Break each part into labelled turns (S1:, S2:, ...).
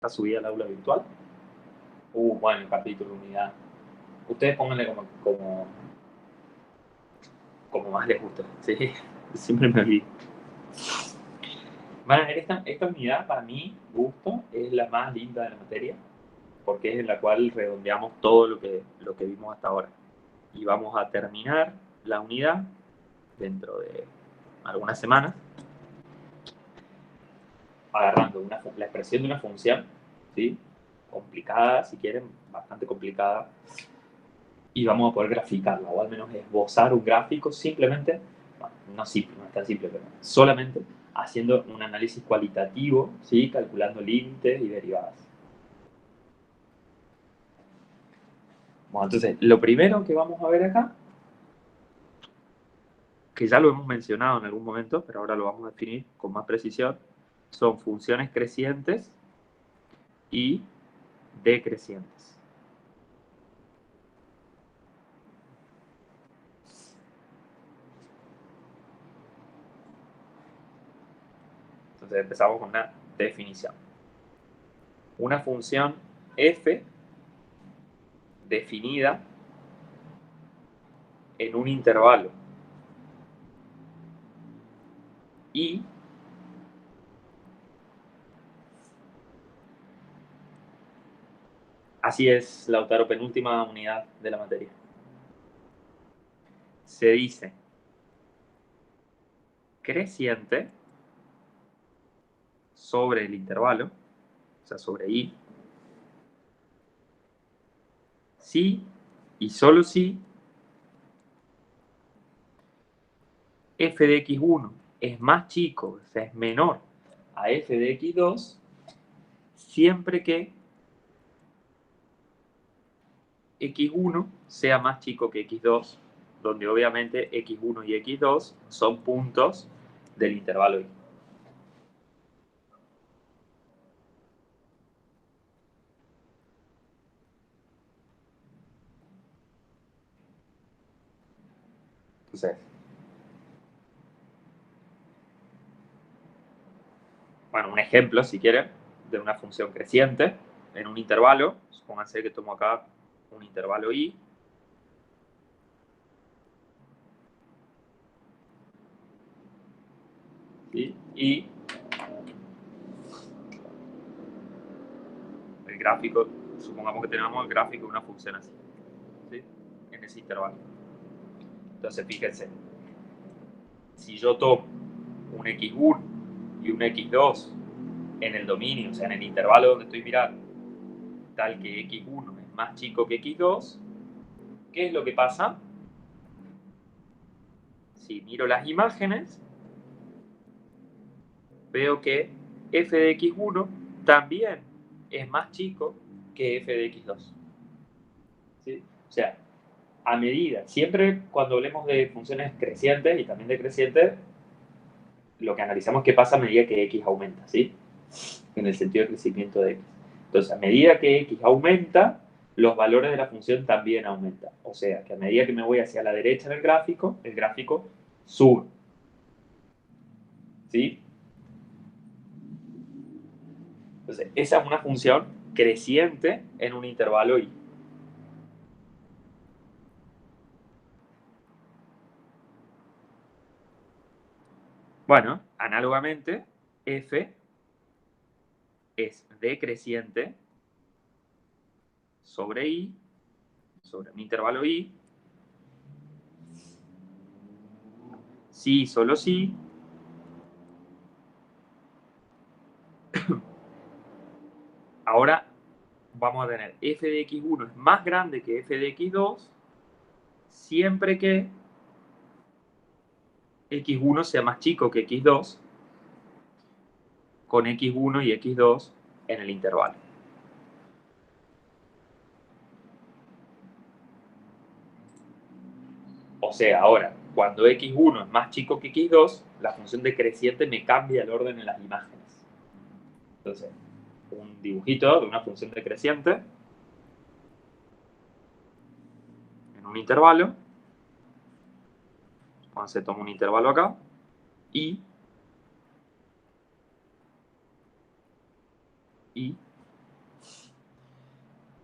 S1: Está subida al aula virtual. Bueno, el capítulo unidad. Ustedes pónganle como más les gusta. Sí, siempre me olvido. Van a ver, esta unidad para mí, gusto, es la más linda de la materia, porque es en la cual redondeamos todo lo que vimos hasta ahora. Y vamos a terminar la unidad dentro de algunas semanas, agarrando la expresión de una función, ¿sí? Complicada, si quieren, bastante complicada, y vamos a poder graficarla, o al menos esbozar un gráfico simplemente, bueno, no es tan simple, pero solamente haciendo un análisis cualitativo, ¿sí? Calculando límites y derivadas. Bueno, entonces, lo primero que vamos a ver acá, que ya lo hemos mencionado en algún momento, pero ahora lo vamos a definir con más precisión, son funciones crecientes y decrecientes. Entonces empezamos con una definición. Una función f definida en un intervalo y así es, Lautaro, penúltima unidad de la materia. Se dice creciente sobre el intervalo, o sea, sobre i, si y solo si f de x1 es más chico, o sea, es menor a f de x2, siempre que x1 sea más chico que x2, donde obviamente x1 y x2 son puntos del intervalo i. Entonces, bueno, un ejemplo, si quieren, de una función creciente en un intervalo. Supónganse que tomo acá un intervalo i. ¿Sí? Y el gráfico, supongamos que tenemos el gráfico de una función así, ¿sí? En ese intervalo. Entonces, fíjense, si yo tomo un x1 y un x2 en el dominio, o sea, en el intervalo donde estoy mirando, tal que x1 es más chico que x2, ¿qué es lo que pasa? Si miro las imágenes, veo que f de x1 también es más chico que f de x2. ¿Sí? O sea, a medida, siempre cuando hablemos de funciones crecientes y también decrecientes, lo que analizamos es qué pasa a medida que x aumenta, ¿sí? En el sentido de crecimiento de x. Entonces, a medida que x aumenta, los valores de la función también aumentan. O sea, que a medida que me voy hacia la derecha en el gráfico sube. ¿Sí? Entonces, esa es una función creciente en un intervalo y. Bueno, análogamente, f es decreciente sobre i, sobre un intervalo i, si y solo si ahora vamos a tener f de x1 es más grande que f de x2 siempre que x1 sea más chico que x2 con x1 y x2 en el intervalo. O sea, ahora, cuando x1 es más chico que x2, la función decreciente me cambia el orden en las imágenes. Entonces, un dibujito de una función decreciente en un intervalo. Entonces tomo un intervalo acá y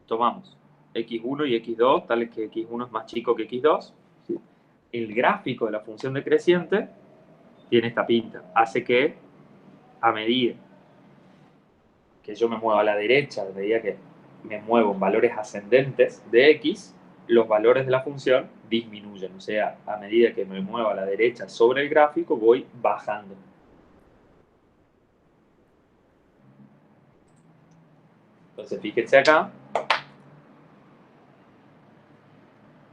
S1: tomamos x1 y x2, tales que x1 es más chico que x2, ¿sí? El gráfico de la función decreciente tiene esta pinta. Hace que a medida que yo me muevo a la derecha, a medida que me muevo en valores ascendentes de x, los valores de la función disminuyen. O sea, a medida que me muevo a la derecha sobre el gráfico, voy bajando. Entonces, fíjense acá,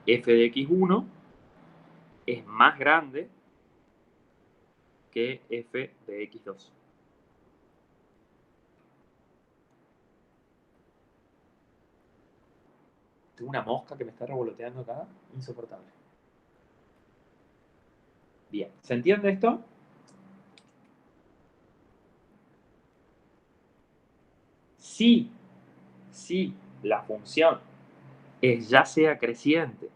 S1: f de x1 es más grande que f de x2. Tengo una mosca que me está revoloteando acá, insoportable. Bien, ¿se entiende esto? Si la función es ya sea creciente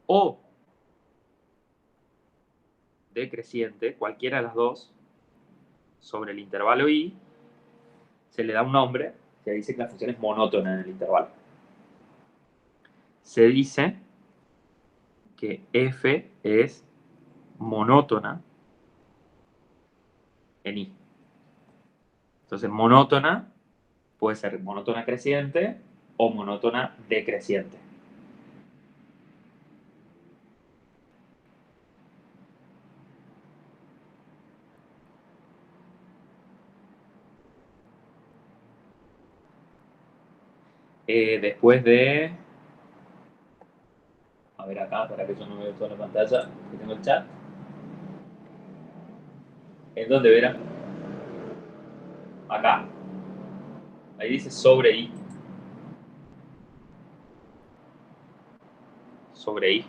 S1: o decreciente, cualquiera de las dos, sobre el intervalo i, se le da un nombre que dice que la función es monótona en el intervalo. Se dice que f es monótona en i. Entonces, monótona puede ser monótona creciente o monótona decreciente. Después de... A ver acá, para que yo no vea toda la pantalla, que tengo el chat. ¿En dónde verá? Acá. Ahí dice sobre i. Sobre i.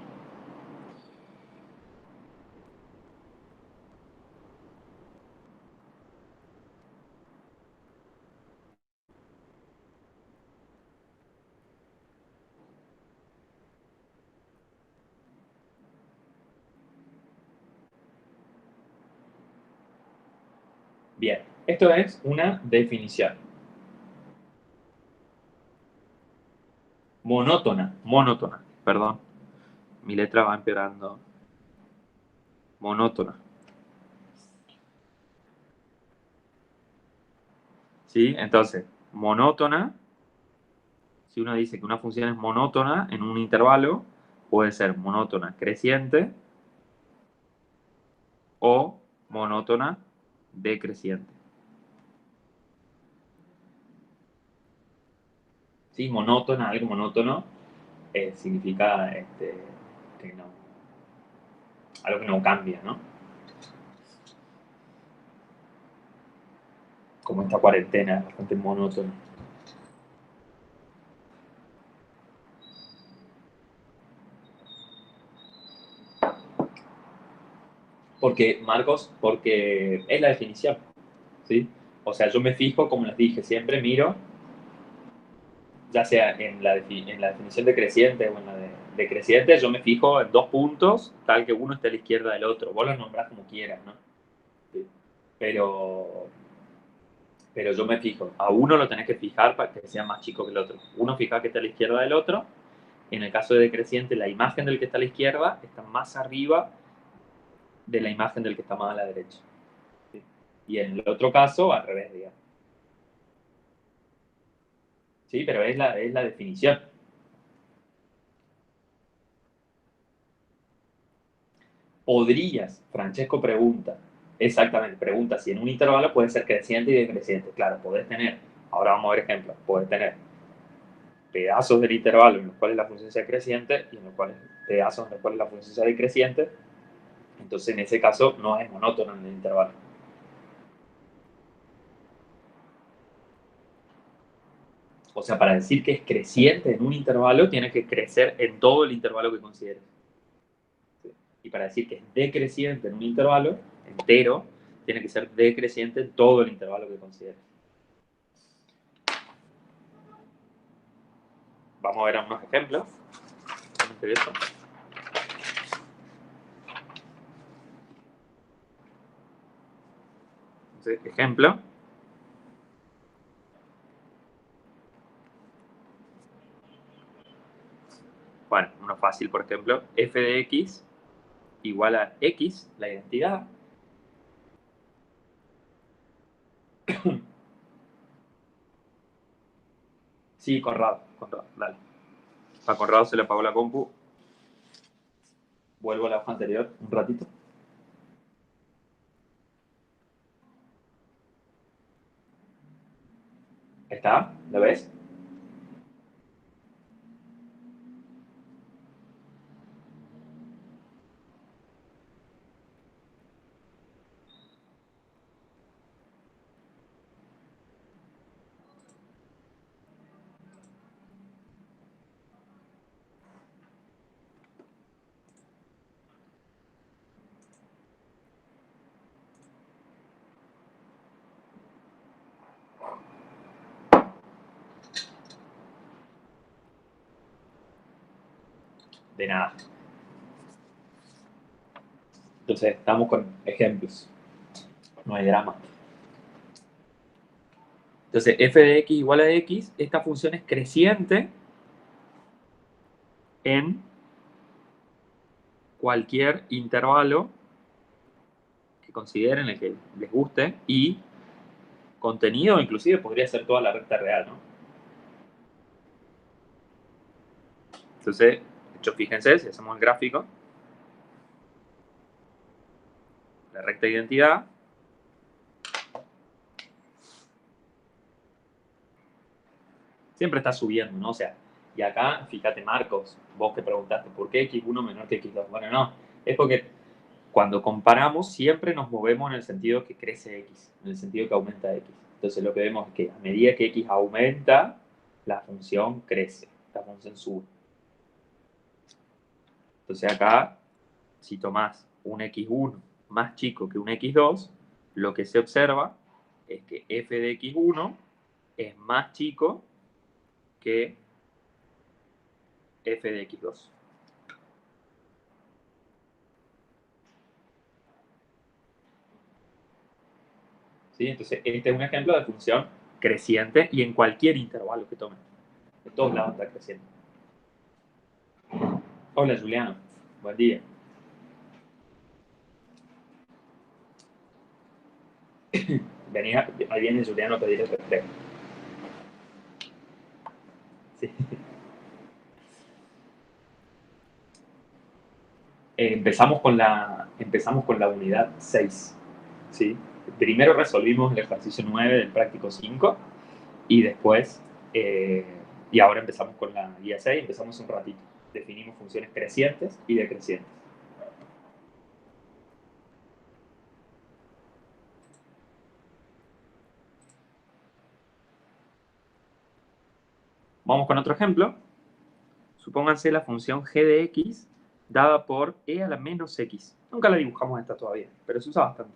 S1: Bien, esto es una definición. Monótona, perdón. Mi letra va empeorando. Monótona. ¿Sí? Entonces, monótona, si uno dice que una función es monótona en un intervalo, puede ser monótona creciente o monótona decreciente. ¿Sí? Monótona, algo monótono, significa que no, algo que no cambia, ¿no? Como esta cuarentena, bastante monótona. Porque, Marcos, porque es la definición, ¿sí? O sea, yo me fijo, como les dije, siempre miro, ya sea en la definición decreciente o en la de decreciente, yo me fijo en dos puntos, tal que uno esté a la izquierda del otro. Vos los nombrás como quieras, ¿no? Sí. Pero, pero yo me fijo, a uno lo tenés que fijar para que sea más chico que el otro. Uno fija que está a la izquierda del otro. En el caso de decreciente, la imagen del que está a la izquierda está más arriba de la imagen del que está más a la derecha. ¿Sí? Y en el otro caso, al revés, digamos. Sí, pero es la definición. Podrías, Francesco pregunta, exactamente, pregunta si en un intervalo puede ser creciente y decreciente. Claro, podés tener, ahora vamos a ver ejemplos, podés tener pedazos del intervalo en los cuales la función sea creciente y en los cuales pedazos en los cuales la función sea decreciente. Entonces, en ese caso, no es monótono en el intervalo. O sea, para decir que es creciente en un intervalo, tiene que crecer en todo el intervalo que consideres. ¿Sí? Y para decir que es decreciente en un intervalo entero, tiene que ser decreciente en todo el intervalo que consideres. Vamos a ver unos ejemplos. Entonces, ejemplo. Bueno, uno fácil, por ejemplo, f de x igual a x, la identidad. Sí, Conrado, dale. A Conrado se le apagó la compu. Vuelvo a la hoja anterior un ratito. ¿Está? ¿Lo ves? De nada. Entonces, estamos con ejemplos. No hay drama. Entonces, f de x igual a x, esta función es creciente en cualquier intervalo que consideren, el que les guste, y contenido, inclusive podría ser toda la recta real, ¿no? Entonces, de hecho, fíjense, si hacemos el gráfico, la recta de identidad siempre está subiendo, ¿no? O sea, y acá, fíjate, Marcos, vos que preguntaste, ¿por qué x1 menor que x2? Bueno, no, es porque cuando comparamos siempre nos movemos en el sentido que crece x, en el sentido que aumenta x. Entonces lo que vemos es que a medida que x aumenta, la función crece, la función sube. Entonces acá, si tomás un x1 más chico que un x2, lo que se observa es que f de x1 es más chico que f de x2. ¿Sí? Entonces, este es un ejemplo de función creciente y en cualquier intervalo que tomen. De todos lados está creciendo. Hola, Juliano. Buen día. Ahí viene Juliano a pedir el refresco. Sí. Empezamos con la unidad 6. ¿Sí? Primero resolvimos el ejercicio 9 del práctico 5 y después, y ahora empezamos con la guía 6, empezamos un ratito. Definimos funciones crecientes y decrecientes. Vamos con otro ejemplo. Supónganse la función g de x dada por e a la menos x. Nunca la dibujamos esta todavía, pero se usa bastante.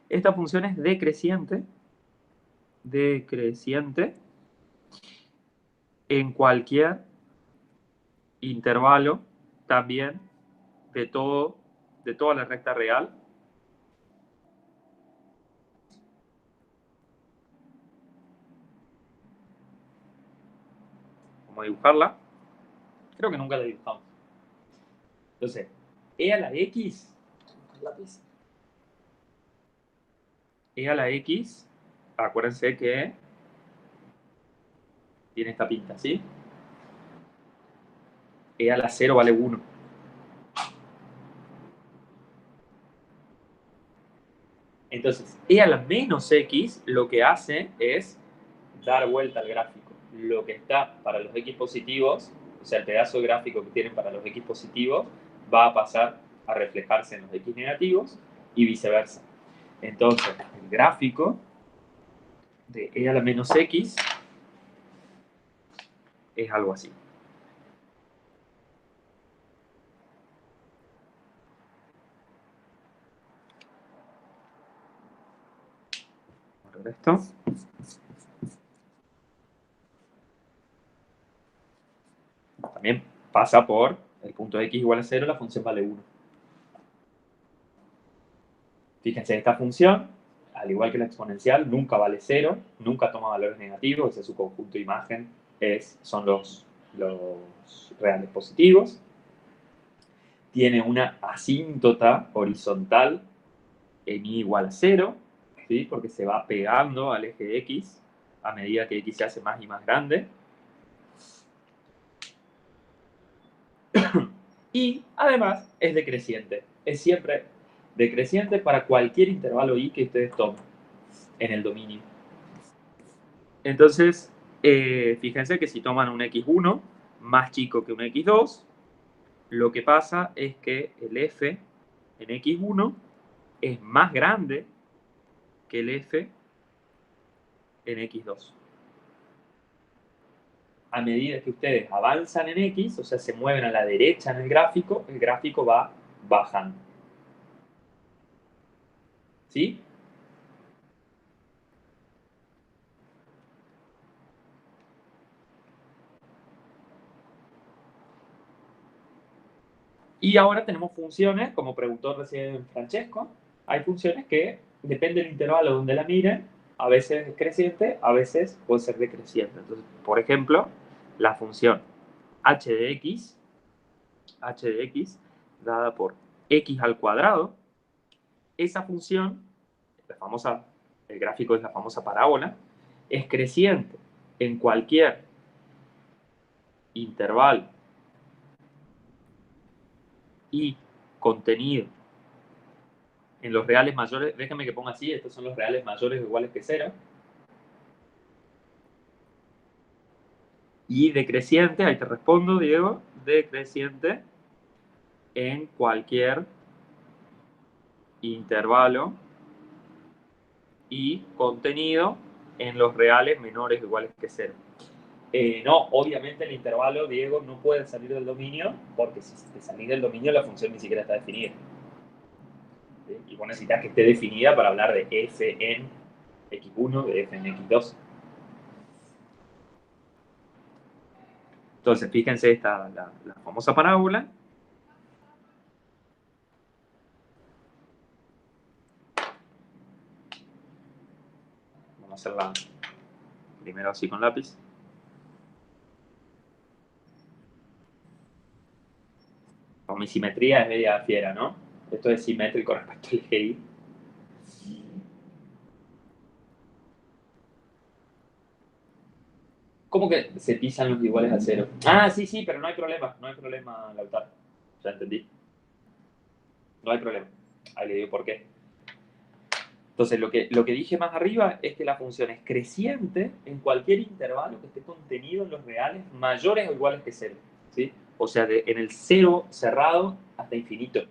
S1: Esta función es decreciente en cualquier intervalo también de toda la recta real. ¿Cómo dibujarla? Creo que nunca la dibujamos. Entonces, e a la x, e a la x, acuérdense que tiene esta pinta, ¿sí? E a la 0 vale 1. Entonces, e a la menos x lo que hace es dar vuelta al gráfico. Lo que está para los x positivos, o sea, el pedazo de gráfico que tienen para los x positivos, va a pasar a reflejarse en los x negativos y viceversa. Entonces, el gráfico de e a la menos x es algo así. Esto. También pasa por el punto de x igual a 0, la función vale 1. Fíjense, esta función, al igual que la exponencial, nunca vale 0, nunca toma valores negativos, ese es su conjunto de imagen, son los los reales positivos. Tiene una asíntota horizontal en i igual a 0, ¿sí? Porque se va pegando al eje x a medida que x se hace más y más grande. Y además es decreciente. Es siempre decreciente para cualquier intervalo i que ustedes tomen en el dominio. Entonces, fíjense que si toman un x1 más chico que un x2, lo que pasa es que el f en x1 es más grande que el f en x2. A medida que ustedes avanzan en x, o sea, se mueven a la derecha en el gráfico va bajando. ¿Sí? Y ahora tenemos funciones, como preguntó recién Francesco, hay funciones que depende del intervalo donde la miren, a veces es creciente, a veces puede ser decreciente. Entonces, por ejemplo, la función h de x dada por x al cuadrado, esa función, el gráfico es la famosa parábola, es creciente en cualquier intervalo y contenido en los reales mayores, déjame que ponga así, estos son los reales mayores o iguales que 0, y decreciente, ahí te respondo, Diego, decreciente en cualquier intervalo y contenido en los reales menores o iguales que 0. No, obviamente el intervalo, Diego, no puede salir del dominio, porque si te salís del dominio la función ni siquiera está definida. ¿Sí? Y vos necesitas que esté definida para hablar de f en x1, de f en x2. Entonces, fíjense esta, la famosa parábola. Vamos a hacerla primero así con lápiz. Con mi simetría es media fiera, ¿no? Esto es simétrico respecto al eje y. ¿Cómo que se pisan los iguales a 0? Ah, sí, sí, pero no hay problema, Lautaro. Ya entendí. No hay problema. Ahí le digo por qué. Entonces, lo que dije más arriba es que la función es creciente en cualquier intervalo que esté contenido en los reales mayores o iguales que 0. ¿Sí? O sea, en el 0 cerrado hasta infinito.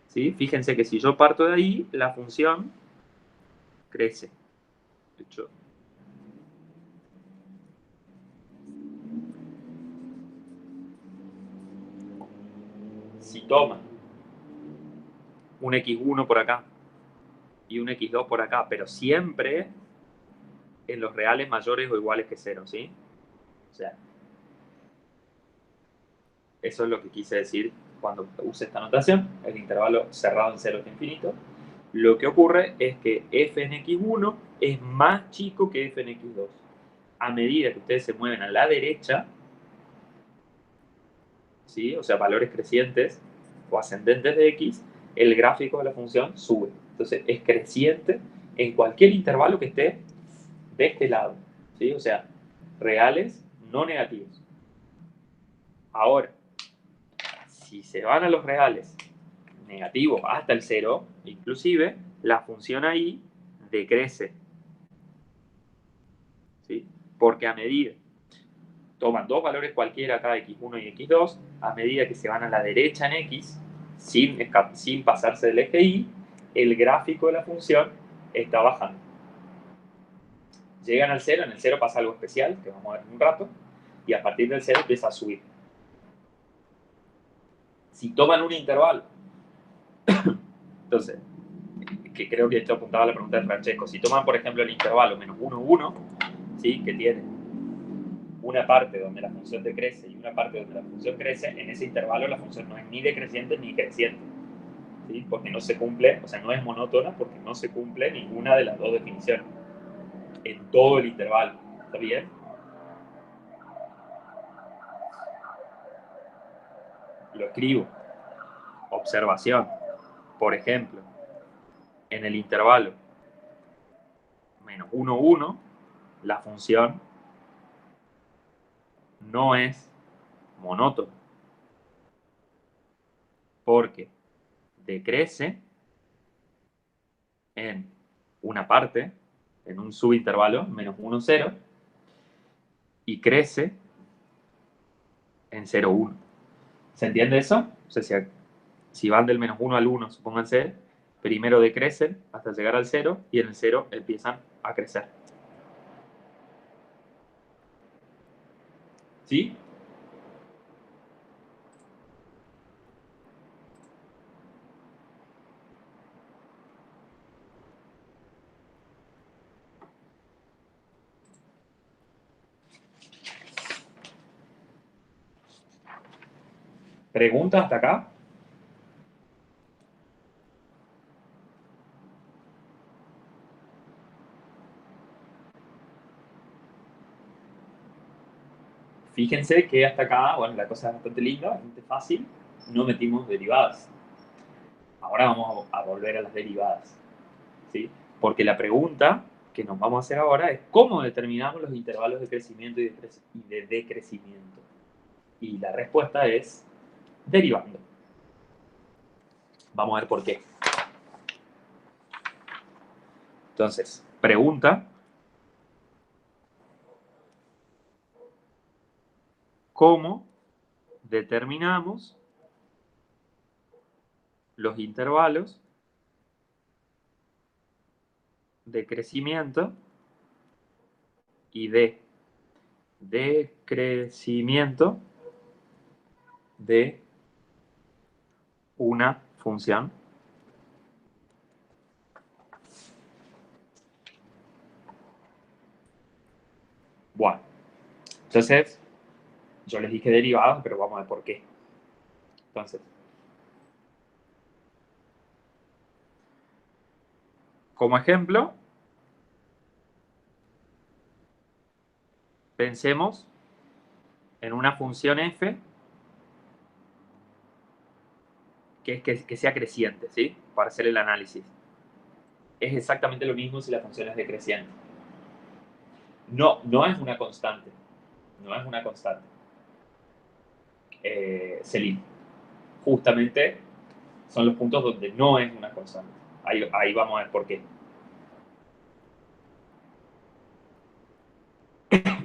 S1: ¿Sí? Fíjense que si yo parto de ahí, la función crece. De hecho, si toma un x1 por acá y un x2 por acá, pero siempre en los reales mayores o iguales que 0, ¿sí? O sea, eso es lo que quise decir cuando use esta notación, el intervalo cerrado en 0 hasta infinito. Lo que ocurre es que f en x1 es más chico que f en x2. A medida que ustedes se mueven a la derecha, ¿sí? O sea, valores crecientes o ascendentes de x, el gráfico de la función sube. Entonces, es creciente en cualquier intervalo que esté de este lado, ¿sí? O sea, reales no negativos. Ahora, si se van a los reales negativos hasta el 0, inclusive, la función ahí decrece, ¿sí? Porque a medida, toman dos valores cualquiera acá, x1 y x2, a medida que se van a la derecha en x, sin pasarse del eje y, el gráfico de la función está bajando. Llegan al 0, en el 0 pasa algo especial, que vamos a ver en un rato, y a partir del 0 empieza a subir. Si toman un intervalo, entonces, que creo que esto apuntaba a la pregunta de Francesco, si toman, por ejemplo, el intervalo menos 1, 1, ¿sí? Que tiene una parte donde la función decrece y una parte donde la función crece, en ese intervalo la función no es ni decreciente ni creciente, ¿sí? Porque no se cumple, o sea, no es monótona porque no se cumple ninguna de las dos definiciones en todo el intervalo. ¿Está bien? lo escribo. Observación. Por ejemplo, en el intervalo menos 1, 1, la función no es monótona, porque decrece en una parte, en un subintervalo, menos 1, 0, y crece en 0, 1. ¿Se entiende eso? O sea, si van del menos 1 al 1, supónganse, primero decrecen hasta llegar al 0 y en el 0 empiezan a crecer. ¿Sí? ¿Preguntas hasta acá? Fíjense que hasta acá, bueno, la cosa es bastante linda, bastante fácil, no metimos derivadas. Ahora vamos a volver a las derivadas, ¿sí? Porque la pregunta que nos vamos a hacer ahora es cómo determinamos los intervalos de crecimiento y de decrecimiento. Y la respuesta es derivando. Vamos a ver por qué. Entonces, pregunta, ¿cómo determinamos los intervalos de crecimiento y de decrecimiento de una función? Bueno, entonces yo les dije derivadas, pero vamos a ver por qué. Entonces, como ejemplo, pensemos en una función f que sea creciente, ¿sí? Para hacer el análisis. Es exactamente lo mismo si la función es decreciente. No es una constante. No es una constante. Selim. Justamente son los puntos donde no es una constante. Ahí vamos a ver por qué.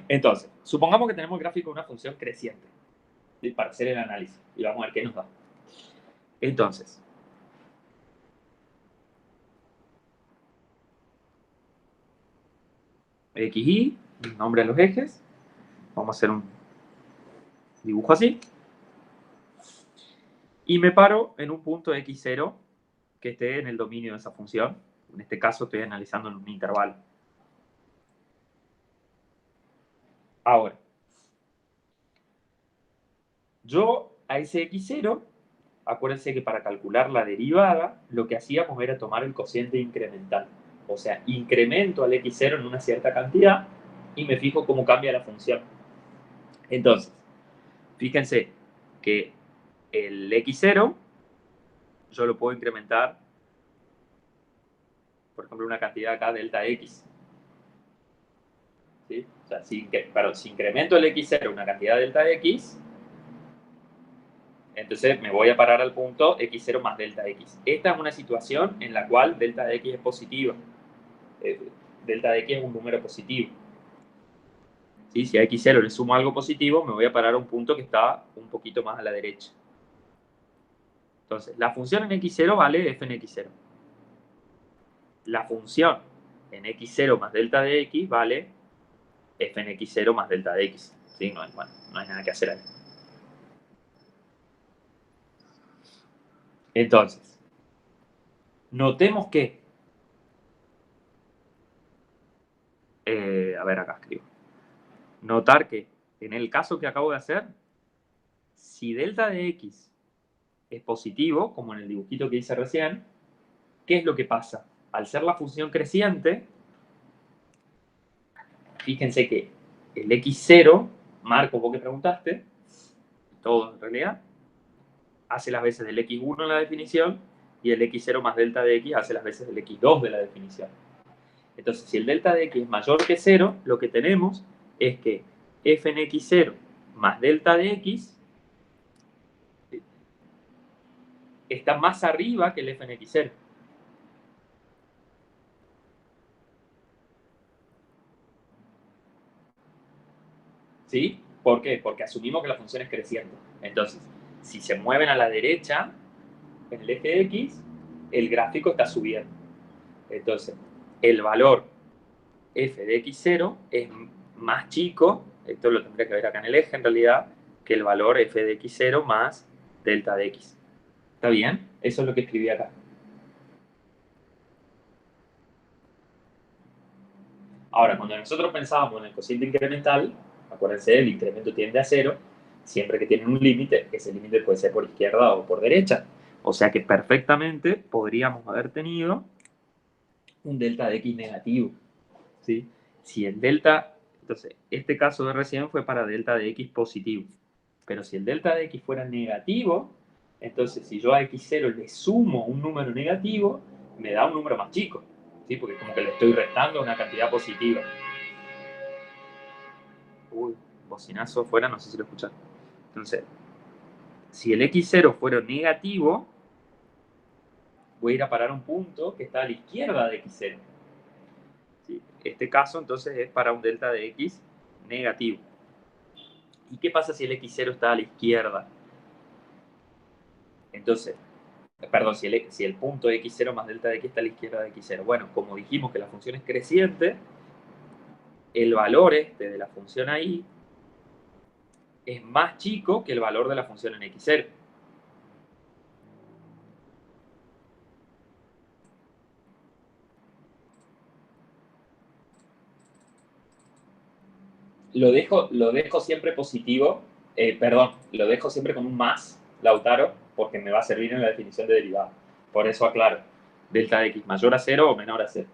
S1: Entonces, supongamos que tenemos el gráfico de una función creciente, ¿sí? Para hacer el análisis. Y vamos a ver qué nos da. Entonces, X, Y, nombre a los ejes. Vamos a hacer un dibujo así. Y me paro en un punto x0 que esté en el dominio de esa función. En este caso estoy analizando en un intervalo. Ahora, yo a ese x0, acuérdense que para calcular la derivada, lo que hacíamos era tomar el cociente incremental. O sea, incremento al x0 en una cierta cantidad y me fijo cómo cambia la función. Entonces, fíjense que el x0 yo lo puedo incrementar, por ejemplo, una cantidad acá, delta x. ¿Sí? O sea, si incremento el x0 una cantidad delta x, entonces me voy a parar al punto x0 más delta x. Esta es una situación en la cual delta de x es positiva. Delta de x es un número positivo. ¿Sí? Si a x0 le sumo algo positivo, me voy a parar a un punto que está un poquito más a la derecha. Entonces, la función en x0 vale f en x0. La función en x0 más delta de x vale f en x0 más delta de x. ¿Sí? No hay nada que hacer ahí. Entonces, notemos que, a ver, acá escribo. Notar que en el caso que acabo de hacer, si delta de x es positivo, como en el dibujito que hice recién, ¿qué es lo que pasa? Al ser la función creciente, fíjense que el x0, Marco, vos que preguntaste, todo en realidad, hace las veces del x1 en la definición y el x0 más delta de x hace las veces del x2 de la definición. Entonces, si el delta de x es mayor que 0, lo que tenemos es que f en x0 más delta de x está más arriba que el f en x0. ¿Sí? ¿Por qué? Porque asumimos que la función es creciente. Entonces, si se mueven a la derecha en el eje de x, el gráfico está subiendo. Entonces, el valor f de x0 es más chico, esto lo tendría que ver acá en el eje en realidad, que el valor f de x0 más delta de x. ¿Está bien? Eso es lo que escribí acá. Ahora, cuando nosotros pensábamos en el cociente incremental, acuérdense, el incremento tiende a 0, siempre que tiene un límite, ese límite puede ser por izquierda o por derecha. O sea que perfectamente podríamos haber tenido un delta de x negativo. ¿Sí? Si el delta, entonces, este caso de recién fue para delta de x positivo. Pero si el delta de x fuera negativo, entonces si yo a x0 le sumo un número negativo, me da un número más chico. ¿Sí? Porque como que le estoy restando una cantidad positiva. Uy, bocinazo afuera, no sé si lo escuchan. Entonces, si el x0 fuera negativo, voy a ir a parar a un punto que está a la izquierda de x0. ¿Sí? Este caso entonces es para un delta de x negativo. ¿Y qué pasa si el x0 está a la izquierda? Entonces, perdón, si el punto x0 más delta de x está a la izquierda de x0. Bueno, como dijimos que la función es creciente, el valor este de la función ahí es más chico que el valor de la función en x0. Lo dejo siempre positivo, perdón, lo dejo siempre con un más, Lautaro, porque me va a servir en la definición de derivada. Por eso aclaro, delta de x mayor a 0 o menor a 0.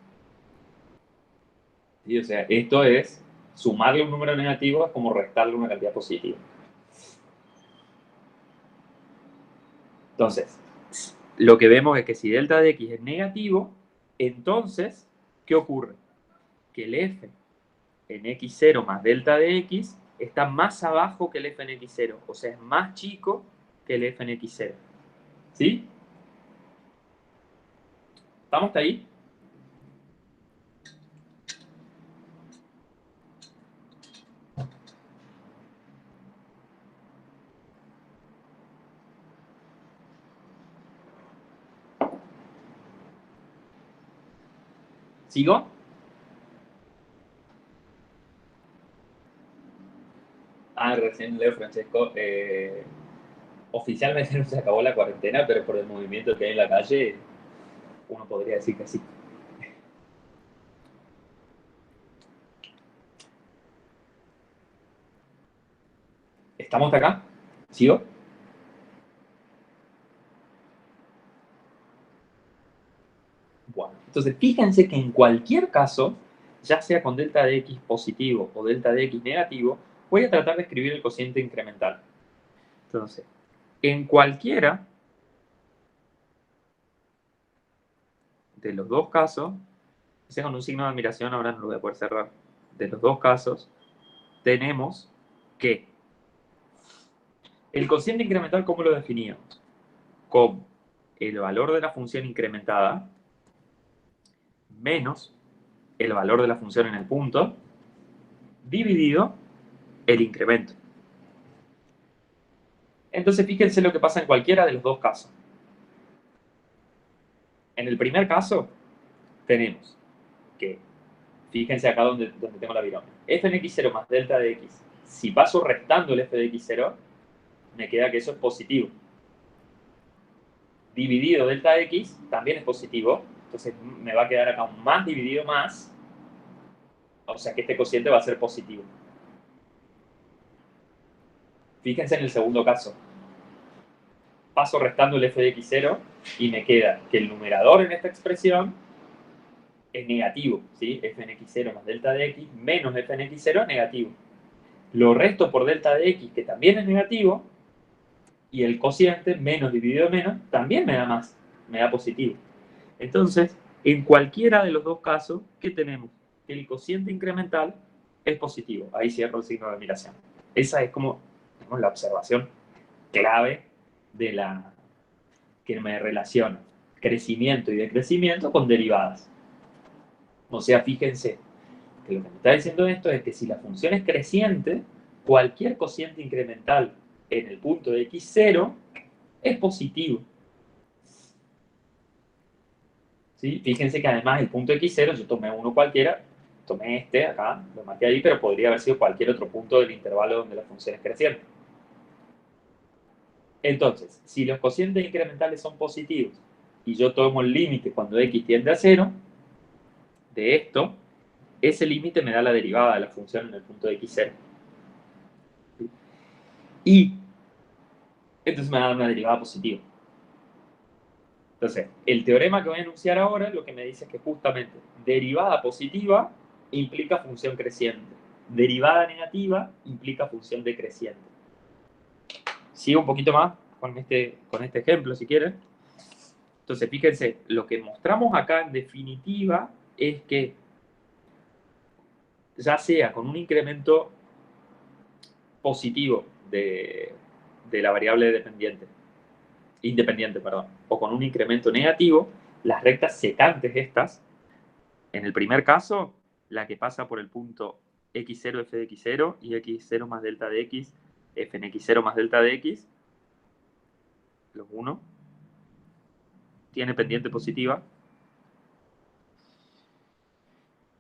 S1: ¿Sí? O sea, esto es sumarle un número negativo es como restarle una cantidad positiva. Entonces, lo que vemos es que si delta de x es negativo, entonces, ¿qué ocurre? Que el f en x0 más delta de x está más abajo que el f en x0, o sea, es más chico que el f en x0. ¿Sí? ¿Estamos hasta ahí? ¿Sigo? Ah, recién leo, Francesco. Oficialmente no se acabó la cuarentena, pero por el movimiento que hay en la calle, uno podría decir que sí. ¿Estamos hasta acá? ¿Sigo? Bueno, entonces fíjense que en cualquier caso, ya sea con delta de x positivo o delta de x negativo, voy a tratar de escribir el cociente incremental. Entonces, en cualquiera de los dos casos, sea con un signo de admiración, ahora no lo voy a poder cerrar, de los dos casos, tenemos que el cociente incremental, ¿cómo lo definíamos? Como el valor de la función incrementada menos el valor de la función en el punto dividido el incremento. Entonces fíjense lo que pasa en cualquiera de los dos casos. En el primer caso tenemos que, fíjense acá donde tengo la binomio, f en x0 más delta de x. Si paso restando el f de x0, me queda que eso es positivo. Dividido delta de x también es positivo, entonces me va a quedar acá un más dividido más, o sea que este cociente va a ser positivo. Fíjense en el segundo caso. Paso restando el f de x0 y me queda que el numerador en esta expresión es negativo, ¿sí? F en x0 más delta de x menos f en x0 es negativo. Lo resto por delta de x, que también es negativo, Y el cociente, menos dividido menos, también me da más, me da positivo. Entonces, en cualquiera de los dos casos, ¿qué tenemos? El cociente incremental es positivo. Ahí cierro el signo de admiración. Esa es como, digamos, la observación clave de la que me relaciona crecimiento y decrecimiento con derivadas. O sea, fíjense que lo que me está diciendo esto es que si la función es creciente, cualquier cociente incremental en el punto de x0 es positivo. ¿Sí? Fíjense que además el punto x0, yo tomé uno cualquiera, tomé este acá, lo marqué ahí, pero podría haber sido cualquier otro punto del intervalo donde la función es creciente. Entonces, si los cocientes incrementales son positivos y yo tomo el límite cuando x tiende a 0, de esto, ese límite me da la derivada de la función en el punto de x0. Y entonces me da una derivada positiva. Entonces, el teorema que voy a enunciar ahora lo que me dice es que justamente derivada positiva implica función creciente. Derivada negativa implica función decreciente. Sigo un poquito más con este ejemplo, si quieren. Entonces, fíjense, lo que mostramos acá en definitiva es que ya sea con un incremento positivo de la variable independiente, o con un incremento negativo, las rectas secantes estas, en el primer caso, la que pasa por el punto x0, f de x0 y x0 más delta de x, f en x0 más delta de x, los 1, tiene pendiente positiva.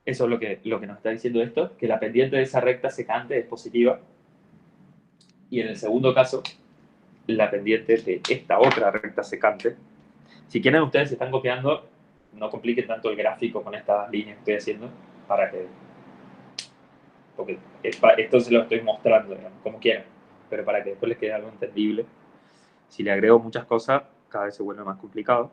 S1: Eso es lo que nos está diciendo esto, que la pendiente de esa recta secante es positiva. Y en el segundo caso, la pendiente de esta otra recta secante. Si quieren, ustedes se están copiando, no compliquen tanto el gráfico con estas líneas que estoy haciendo, para que, porque esto se lo estoy mostrando, digamos, como quieran, pero para que después les quede algo entendible. Si le agrego muchas cosas, cada vez se vuelve más complicado.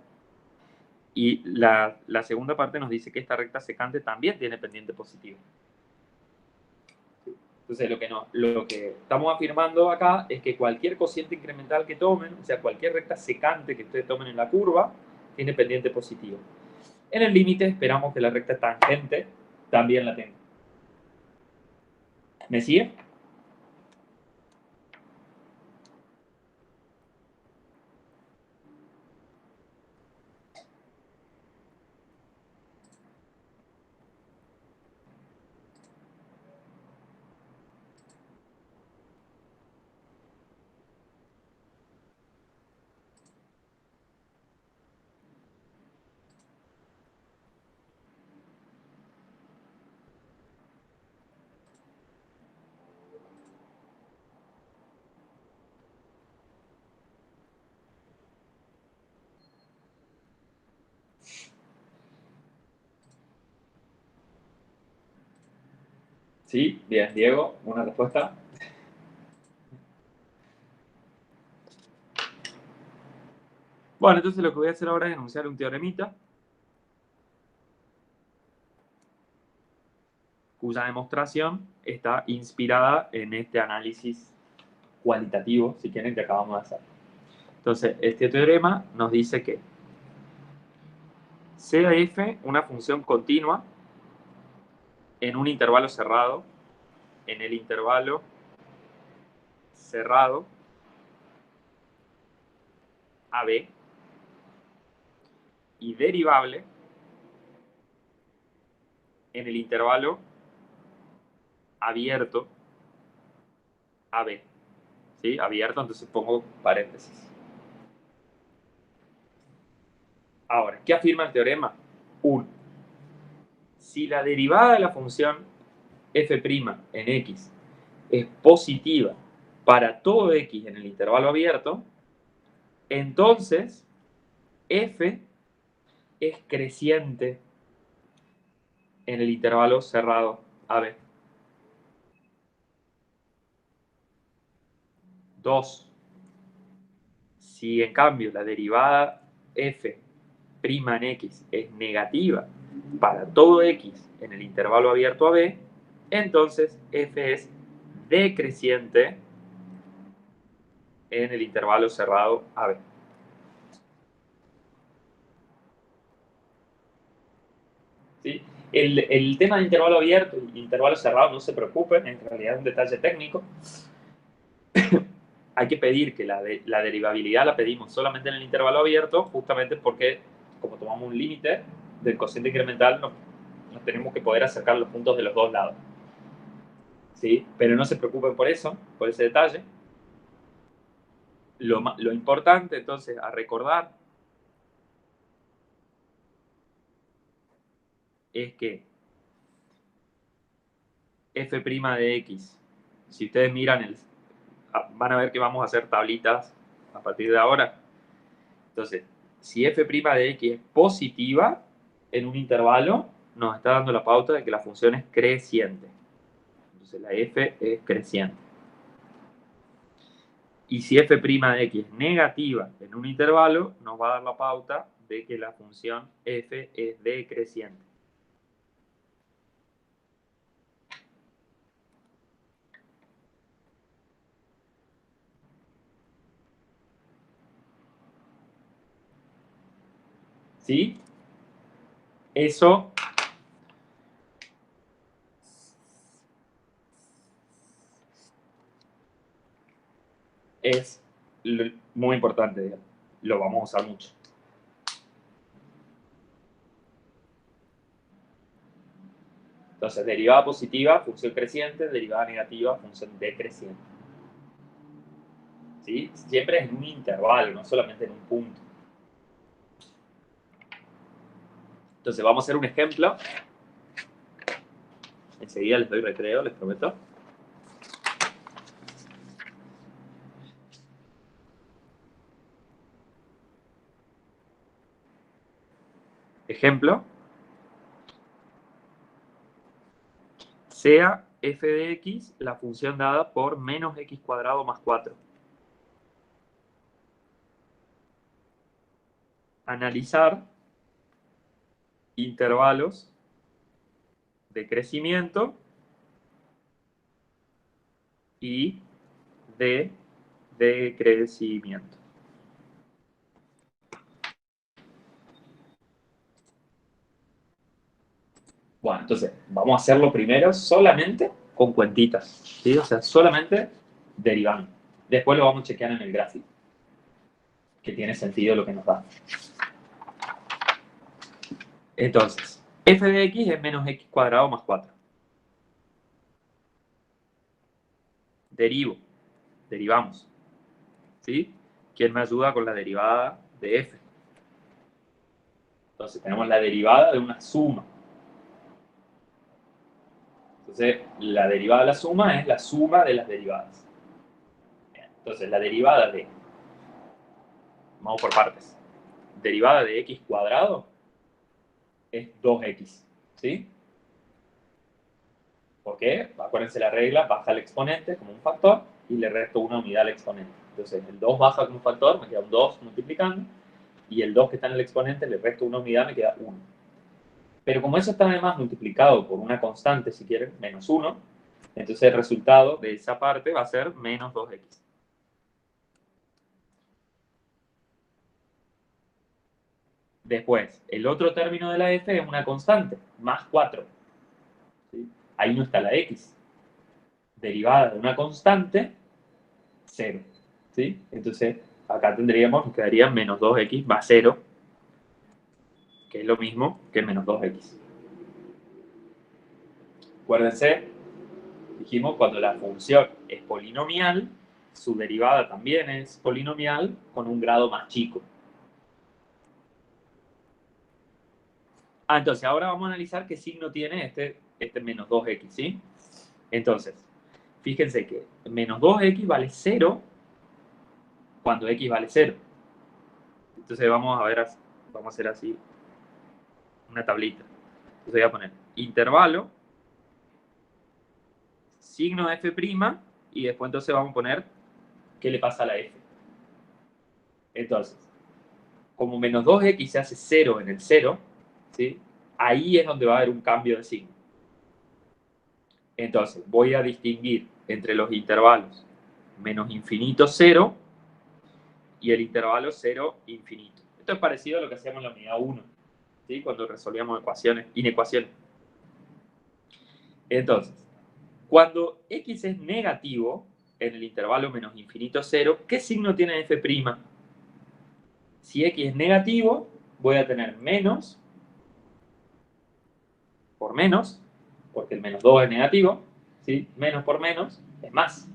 S1: Y la segunda parte nos dice que esta recta secante también tiene pendiente positivo. Entonces, lo que estamos afirmando acá es que cualquier cociente incremental que tomen, o sea, cualquier recta secante que ustedes tomen en la curva, tiene pendiente positivo. En el límite esperamos que la recta tangente también la tenga. ¿Me sigue? Sí, bien, Diego, una respuesta. Bueno, entonces lo que voy a hacer ahora es enunciar un teoremita cuya demostración está inspirada en este análisis cualitativo, si quieren, que acabamos de hacer. Entonces, este teorema nos dice que sea f una función continua en un intervalo cerrado, en el intervalo cerrado AB, y derivable en el intervalo abierto AB. ¿Sí? Abierto, entonces pongo paréntesis. Ahora, ¿qué afirma el teorema? 1. Si la derivada de la función f' en x es positiva para todo x en el intervalo abierto, entonces f es creciente en el intervalo cerrado AB. 2. Si en cambio la derivada f' en x es negativa para todo x en el intervalo abierto AB, entonces f es decreciente en el intervalo cerrado AB. ¿Sí? El tema de intervalo abierto y intervalo cerrado, no se preocupen, en realidad es un detalle técnico. Hay que pedir que la derivabilidad la pedimos solamente en el intervalo abierto, justamente porque como tomamos un límite del cociente incremental, nos tenemos que poder acercar los puntos de los dos lados. ¿Sí? Pero no se preocupen por eso, por ese detalle. Lo importante, entonces, a recordar es que f' de x, si ustedes miran, van a ver que vamos a hacer tablitas a partir de ahora. Entonces, si f' de x es positiva en un intervalo, nos está dando la pauta de que la función es creciente. Entonces, la f es creciente. Y si f' de x es negativa en un intervalo, nos va a dar la pauta de que la función f es decreciente. ¿Sí? Eso es muy importante, digamos. Lo vamos a usar mucho. Entonces, derivada positiva, función creciente, derivada negativa, función decreciente. ¿Sí? Siempre es en un intervalo, no solamente en un punto. Entonces, vamos a hacer un ejemplo. Enseguida les doy recreo, les prometo. Ejemplo. Sea f de x la función dada por menos x cuadrado más 4. Analizar intervalos de crecimiento y de decrecimiento. Bueno, entonces vamos a hacerlo primero solamente con cuentitas, ¿sí? O sea, solamente derivando. Después lo vamos a chequear en el gráfico, que tiene sentido lo que nos da. Entonces, f de x es menos x cuadrado más 4. Derivamos. ¿Sí? ¿Quién me ayuda con la derivada de f? Entonces tenemos la derivada de una suma. Entonces, la derivada de la suma es la suma de las derivadas. Entonces, la derivada de... Vamos por partes. Derivada de x cuadrado es 2x. ¿Sí? ¿Por qué? Acuérdense la regla, baja el exponente como un factor y le resto una unidad al exponente. Entonces, el 2 baja como un factor, me queda un 2 multiplicando, y el 2 que está en el exponente le resto una unidad, me queda 1. Pero como eso está además multiplicado por una constante, si quieren, menos 1, entonces el resultado de esa parte va a ser menos 2x. Después, el otro término de la f es una constante, más 4. ¿Sí? Ahí no está la x. Derivada de una constante, 0. ¿Sí? Entonces, acá tendríamos, nos quedaría menos 2x más 0, que es lo mismo que menos 2x. Acuérdense, dijimos, cuando la función es polinomial, su derivada también es polinomial con un grado más chico. Entonces, ahora vamos a analizar qué signo tiene este menos 2x, ¿sí? Entonces, fíjense que menos 2x vale 0 cuando x vale 0. Entonces vamos a hacer así una tablita. Entonces voy a poner intervalo, signo f' y después entonces vamos a poner qué le pasa a la f. Entonces, como menos 2x se hace 0 en el 0, ¿sí? Ahí es donde va a haber un cambio de signo. Entonces, voy a distinguir entre los intervalos menos infinito 0 y el intervalo 0, infinito. Esto es parecido a lo que hacíamos en la unidad 1, ¿sí? Cuando resolvíamos inecuaciones. Entonces, cuando x es negativo, en el intervalo menos infinito 0, ¿qué signo tiene f'? Si x es negativo, voy a tener menos por menos, porque el menos 2 es negativo, ¿sí? Menos por menos es más.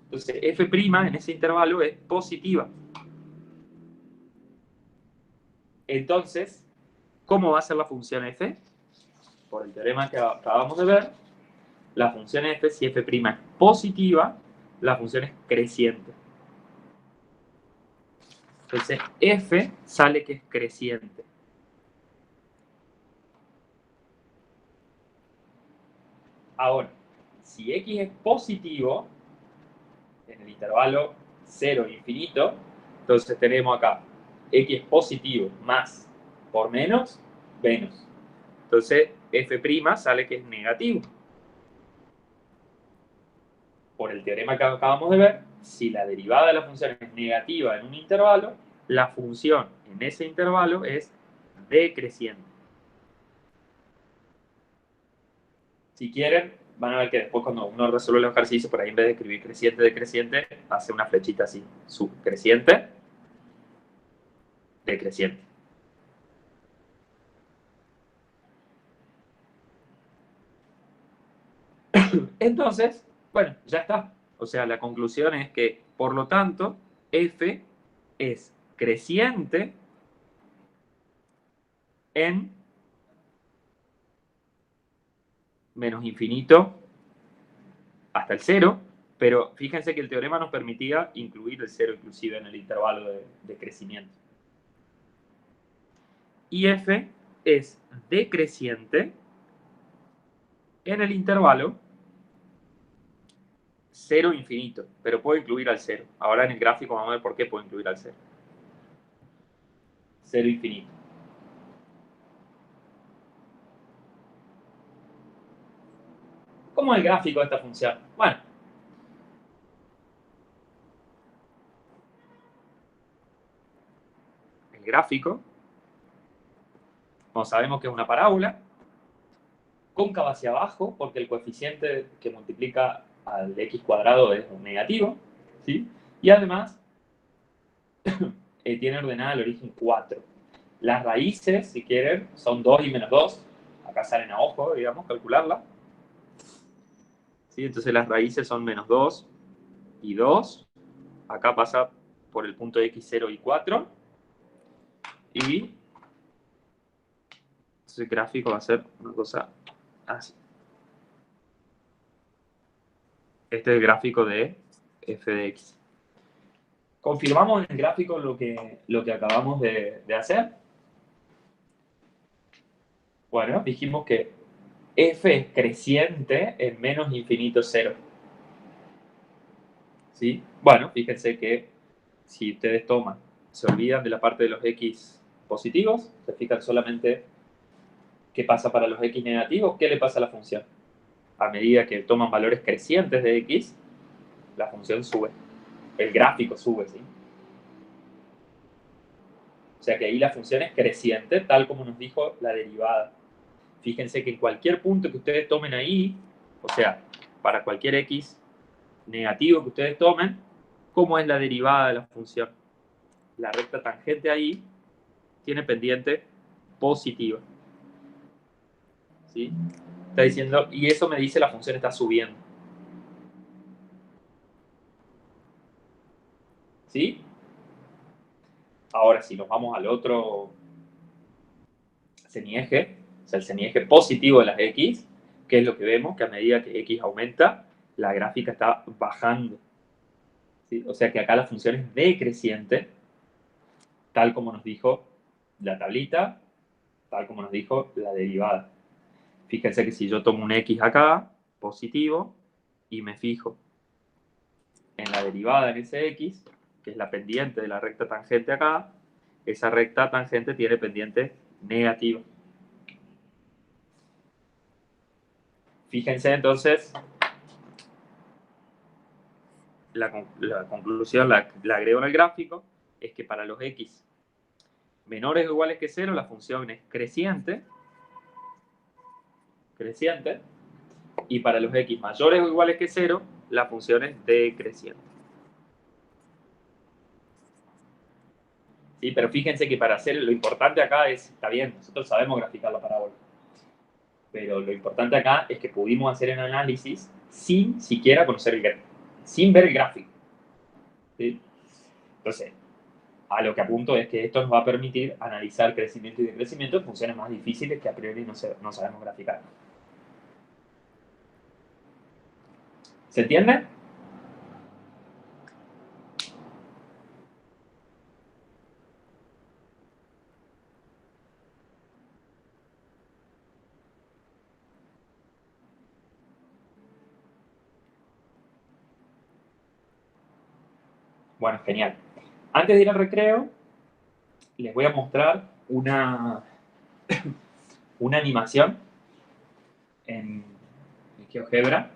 S1: Entonces, f' en ese intervalo es positiva. Entonces, ¿cómo va a ser la función f? Por el teorema que acabamos de ver, la función f, si f' es positiva, la función es creciente. Entonces, f sale que es creciente. Ahora, si x es positivo, en el intervalo 0 infinito, entonces tenemos acá x es positivo más por menos, menos. Entonces, f' sale que es negativo. Por el teorema que acabamos de ver, si la derivada de la función es negativa en un intervalo, la función en ese intervalo es decreciente. Si quieren, van a ver que después cuando uno resuelve los ejercicios, por ahí en vez de escribir creciente, decreciente, hace una flechita así, subcreciente, decreciente. Entonces, bueno, ya está. O sea, la conclusión es que, por lo tanto, f es creciente en menos infinito hasta el 0, pero fíjense que el teorema nos permitía incluir el 0 inclusive en el intervalo de crecimiento. Y f es decreciente en el intervalo 0 infinito, pero puedo incluir al 0. Ahora en el gráfico vamos a ver por qué puedo incluir al 0. 0 infinito. ¿Cómo es el gráfico de esta función? Bueno, el gráfico, como sabemos que es una parábola, cóncava hacia abajo, porque el coeficiente que multiplica al x cuadrado es un negativo, ¿sí? Y además tiene ordenada el origen 4. Las raíces, si quieren, son 2 y menos 2. Acá salen a ojo, digamos, calcularla. ¿Sí? Entonces las raíces son menos 2 y 2. Acá pasa por el punto x 0 y 4. Y el gráfico va a ser una cosa así. Este es el gráfico de f de x. Confirmamos en el gráfico lo que acabamos de hacer. Bueno, dijimos que f es creciente en menos infinito 0. ¿Sí? Bueno, fíjense que si ustedes toman, se olvidan de la parte de los x positivos, se fijan solamente qué pasa para los x negativos, qué le pasa a la función. A medida que toman valores crecientes de x, la función sube. El gráfico sube, ¿sí? O sea que ahí la función es creciente, tal como nos dijo la derivada. Fíjense que en cualquier punto que ustedes tomen ahí, o sea, para cualquier x negativo que ustedes tomen, ¿cómo es la derivada de la función? La recta tangente ahí tiene pendiente positiva. ¿Sí? Está diciendo, y eso me dice la función está subiendo. ¿Sí? Ahora, si nos vamos al otro semieje, o sea, el semieje positivo de las x, ¿qué es lo que vemos? Que a medida que x aumenta, la gráfica está bajando. ¿Sí? O sea que acá la función es decreciente, tal como nos dijo la tablita, tal como nos dijo la derivada. Fíjense que si yo tomo un x acá, positivo, y me fijo en la derivada en ese x, que es la pendiente de la recta tangente acá, esa recta tangente tiene pendiente negativa. Fíjense entonces la conclusión, la agrego en el gráfico, es que para los x menores o iguales que 0, la función es creciente, y para los x mayores o iguales que 0, la función es decreciente. ¿Sí? Pero fíjense que para hacer, lo importante acá es, está bien, nosotros sabemos graficar la parábola, pero lo importante acá es que pudimos hacer el análisis sin siquiera conocer el gráfico, sin ver el gráfico. ¿Sí? Entonces, a lo que apunto es que esto nos va a permitir analizar crecimiento y decrecimiento en funciones más difíciles que a priori no sabemos graficar. ¿Se entiende? Bueno, genial. Antes de ir al recreo, les voy a mostrar una animación en GeoGebra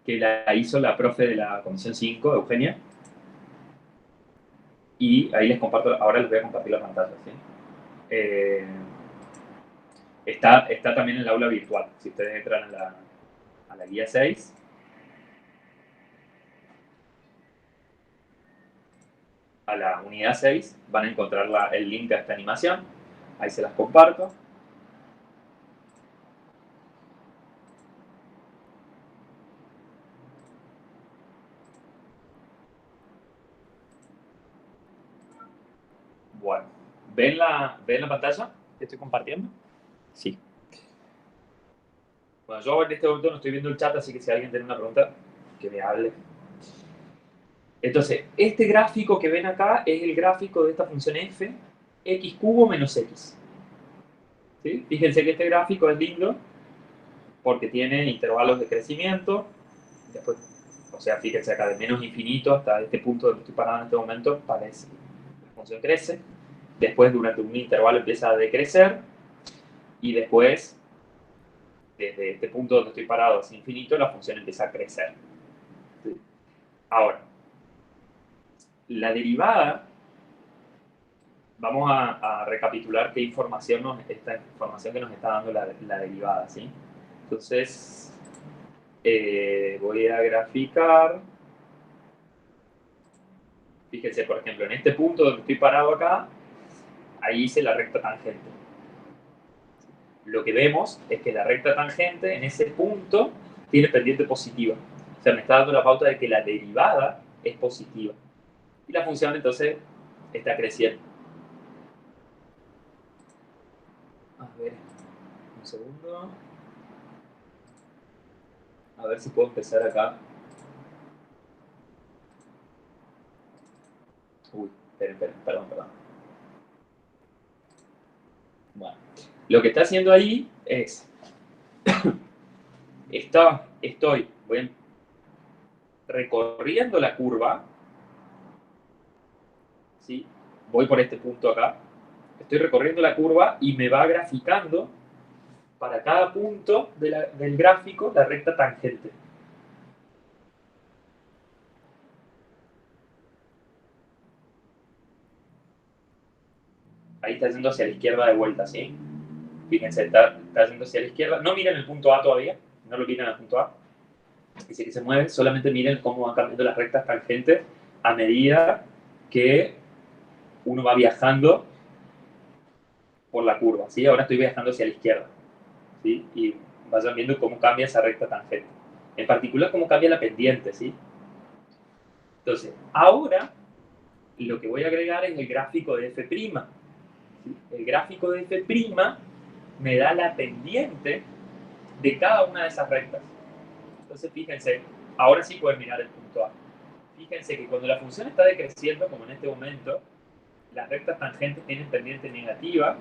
S1: que la hizo la profe de la Comisión 5, Eugenia. Y ahí les comparto, ahora les voy a compartir la pantalla. ¿Sí? Está también en el aula virtual. Si ustedes entran a la guía 6, a la unidad 6, van a encontrar el link a esta animación. Ahí se las comparto. Bueno, ¿ven la pantalla que estoy compartiendo? Sí. Bueno, yo en este momento no estoy viendo el chat, así que si alguien tiene una pregunta, que me hable. Entonces, este gráfico que ven acá es el gráfico de esta función f, x cubo menos x. ¿Sí? Fíjense que este gráfico es lindo porque tiene intervalos de crecimiento. Después, o sea, fíjense acá, de menos infinito hasta este punto donde estoy parado en este momento, parece la función crece. Después, durante un intervalo, empieza a decrecer. Y después, desde este punto donde estoy parado hacia infinito, la función empieza a crecer. ¿Sí? Ahora, la derivada, vamos a recapitular qué información esta información que nos está dando la derivada, ¿sí? Entonces, voy a graficar. Fíjense, por ejemplo, en este punto donde estoy parado acá, ahí hice la recta tangente. Lo que vemos es que la recta tangente en ese punto tiene pendiente positiva. O sea, me está dando la pauta de que la derivada es positiva. Y la función entonces está creciendo. A ver, un segundo. A ver si puedo empezar acá. Uy, perdón. Bueno, lo que está haciendo ahí es, voy recorriendo la curva, ¿sí? Voy por este punto acá, estoy recorriendo la curva y me va graficando para cada punto del gráfico la recta tangente. Ahí está yendo hacia la izquierda de vuelta, ¿sí? Fíjense, está yendo hacia la izquierda. No miren el punto A todavía, no lo miren al punto A. Dice que se mueve, solamente miren cómo van cambiando las rectas tangentes a medida que uno va viajando por la curva, ¿sí? Ahora estoy viajando hacia la izquierda, ¿sí? Y vayan viendo cómo cambia esa recta tangente. En particular, cómo cambia la pendiente, ¿sí? Entonces, ahora lo que voy a agregar es el gráfico de f'. ¿Sí? El gráfico de f' me da la pendiente de cada una de esas rectas. Entonces, fíjense, ahora sí pueden mirar el punto A. Fíjense que cuando la función está decreciendo, como en este momento, las rectas tangentes tienen pendiente negativa.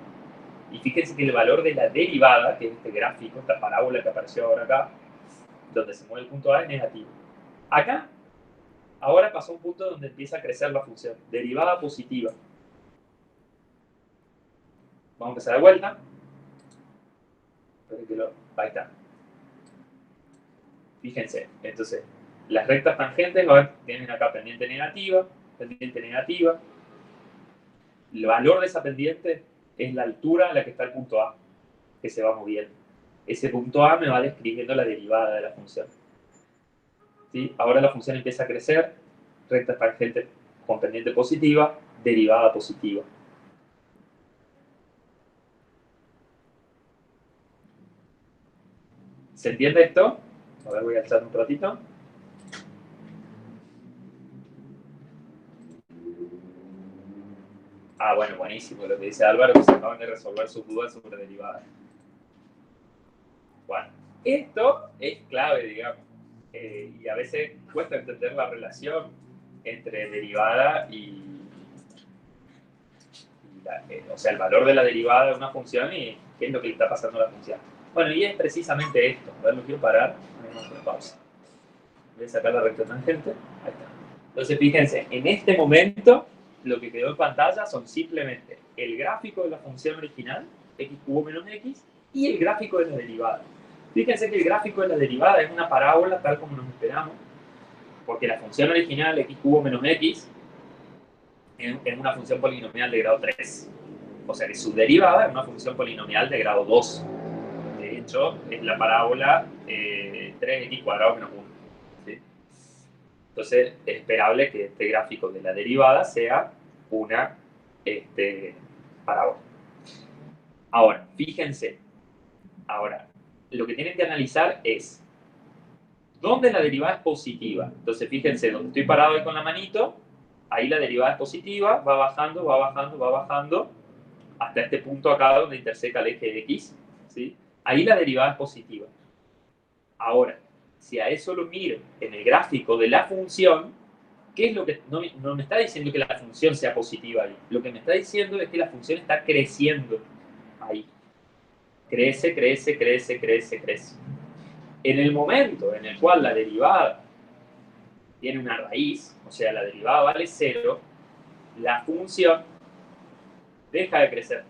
S1: Y fíjense que el valor de la derivada, que es este gráfico, esta parábola que apareció ahora acá, donde se mueve el punto A, es negativo. Acá, ahora pasó un punto donde empieza a crecer la función. Derivada positiva. Vamos a empezar de vuelta. Ahí está. Fíjense, entonces, Las rectas tangentes tienen acá pendiente negativa, pendiente negativa. El valor de esa pendiente es la altura a la que está el punto A, que se va moviendo. Ese punto A me va describiendo la derivada de la función. ¿Sí? Ahora la función empieza a crecer, recta tangente con pendiente positiva, derivada positiva. ¿Se entiende esto? A ver, voy a echar un ratito. Ah, bueno, buenísimo lo que dice Álvaro, que se acaban de resolver sus dudas sobre derivadas. Bueno, esto es clave, digamos. Y a veces cuesta entender la relación entre derivada o sea, el valor de la derivada de una función y qué es lo que le está pasando a la función. Bueno, y es precisamente esto. A ver, lo quiero parar. Vamos a pausa. Voy a sacar la recta tangente. Ahí está. Entonces, fíjense, en este momento, lo que quedó en pantalla son simplemente el gráfico de la función original, x cubo menos x, y el gráfico de la derivada. Fíjense que el gráfico de la derivada es una parábola tal como nos esperamos, porque la función original, x cubo menos x, es una función polinomial de grado 3. O sea que su derivada es una función polinomial de grado 2. De hecho, es la parábola 3x cuadrado menos 1. ¿Sí? Entonces, es esperable que este gráfico de la derivada sea una parábola. Ahora, fíjense. Ahora, lo que tienen que analizar es dónde la derivada es positiva. Entonces, fíjense, donde estoy parado ahí con la manito, ahí la derivada es positiva, va bajando, va bajando, va bajando, hasta este punto acá donde interseca el eje X. ¿Sí? Ahí la derivada es positiva. Ahora, si a eso lo miro en el gráfico de la función, ¿qué es lo que no me está diciendo que la función sea positiva ahí? Lo que me está diciendo es que la función está creciendo ahí. Crece, crece, crece, crece, crece. En el momento en el cual la derivada tiene una raíz, o sea, la derivada vale 0, la función deja de crecer.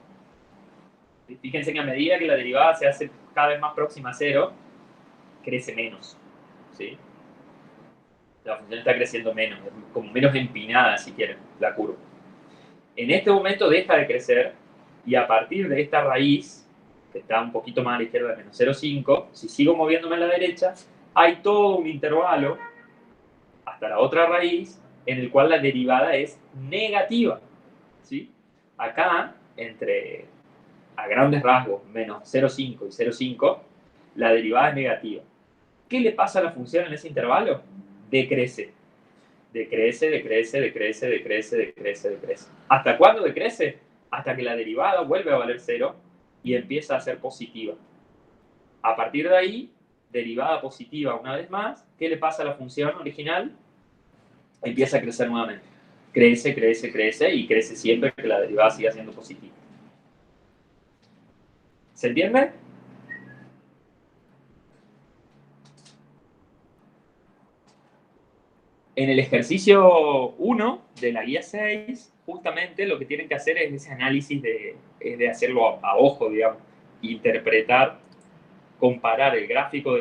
S1: Fíjense que a medida que la derivada se hace cada vez más próxima a 0, crece menos. ¿Sí? La función está creciendo menos, como menos empinada, si quieren, la curva. En este momento deja de crecer y a partir de esta raíz, que está un poquito más a la izquierda de menos 0,5, si sigo moviéndome a la derecha, hay todo un intervalo hasta la otra raíz en el cual la derivada es negativa. ¿Sí? Acá, a grandes rasgos, menos 0,5 y 0,5, la derivada es negativa. ¿Qué le pasa a la función en ese intervalo? Decrece. Decrece, decrece, decrece, decrece, decrece, decrece. ¿Hasta cuándo decrece? Hasta que la derivada vuelve a valer 0 y empieza a ser positiva. A partir de ahí, derivada positiva una vez más, ¿qué le pasa a la función original? Empieza a crecer nuevamente. Crece, crece, crece y crece siempre que la derivada siga siendo positiva. ¿Se entiende? En el ejercicio 1 de la guía 6, justamente lo que tienen que hacer es ese análisis de hacerlo a ojo, digamos, interpretar, comparar el gráfico de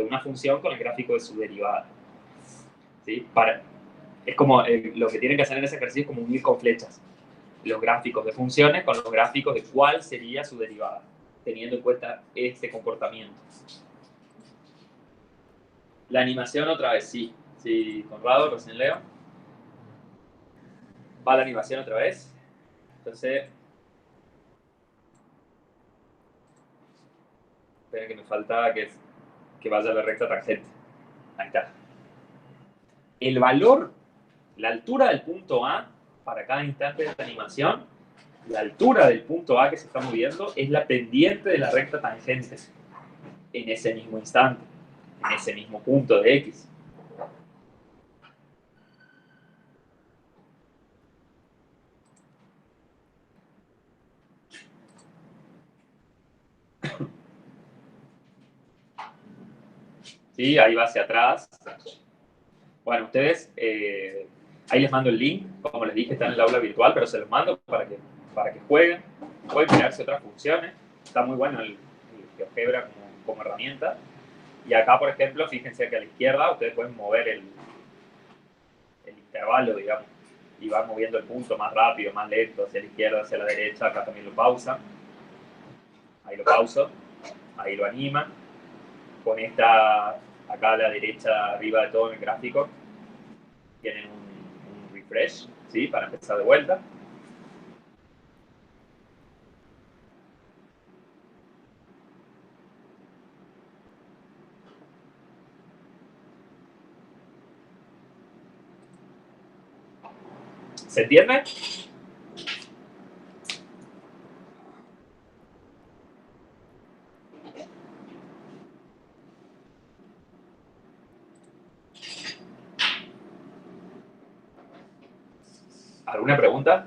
S1: una función con el gráfico de su derivada. ¿Sí? Es como lo que tienen que hacer en ese ejercicio es como unir con flechas los gráficos de funciones con los gráficos de cuál sería su derivada, teniendo en cuenta este comportamiento. La animación otra vez, sí. Sí, Conrado, recién leo. Va la animación otra vez. Entonces, espera que me faltaba que vaya la recta tangente. Ahí está. El valor, la altura del punto A para cada instante de esta animación, la altura del punto A que se está moviendo es la pendiente de la recta tangente en ese mismo instante, en ese mismo punto de X. ¿Sí? Ahí va hacia atrás. Bueno, ustedes, ahí les mando el link, como les dije, está en el aula virtual, pero se los mando para que jueguen, pueden crearse otras funciones, está muy bueno el GeoGebra como herramienta, Y acá, por ejemplo, fíjense que a la izquierda ustedes pueden mover el intervalo, digamos, y van moviendo el punto más rápido, más lento, hacia la izquierda, hacia la derecha. Acá también lo pausan. Ahí lo pauso. Ahí lo animan. Con esta, acá a la derecha, arriba de todo en el gráfico, tienen un refresh, ¿sí? Para empezar de vuelta. ¿Se entiende? ¿Alguna pregunta?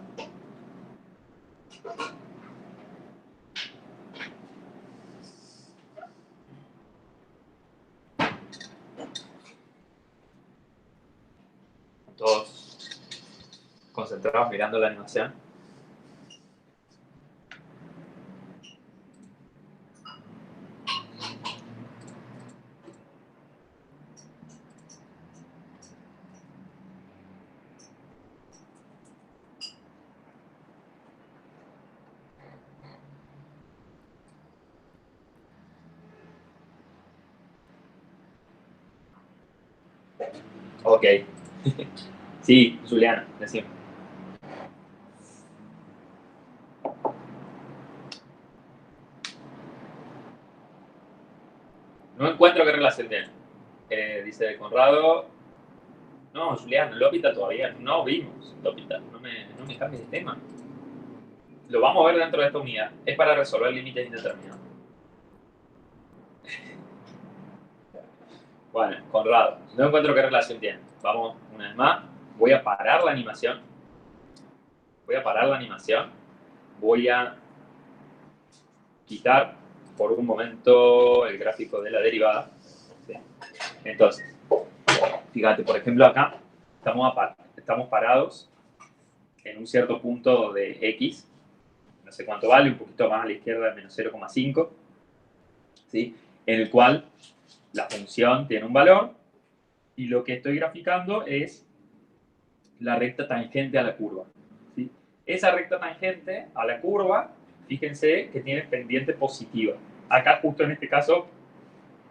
S1: Todos concentrados mirando la animación. Ok. Sí, Juliana, decime. No encuentro qué relación tiene. Dice Conrado. No, Juliana, Lópita todavía no vimos. Lópita, no me cambies de tema. Lo vamos a ver dentro de esta unidad. Es para resolver límites indeterminados. Bueno, Conrado, no encuentro qué relación tiene. Vamos una vez más. Voy a parar la animación. Voy a parar la animación. Voy a quitar por un momento el gráfico de la derivada. Entonces, fíjate, por ejemplo, acá estamos parados en un cierto punto de x, no sé cuánto vale, un poquito más a la izquierda de menos 0,5, ¿sí? En el cual la función tiene un valor y lo que estoy graficando es la recta tangente a la curva, ¿sí? Esa recta tangente a la curva, fíjense que tiene pendiente positiva. Acá justo en este caso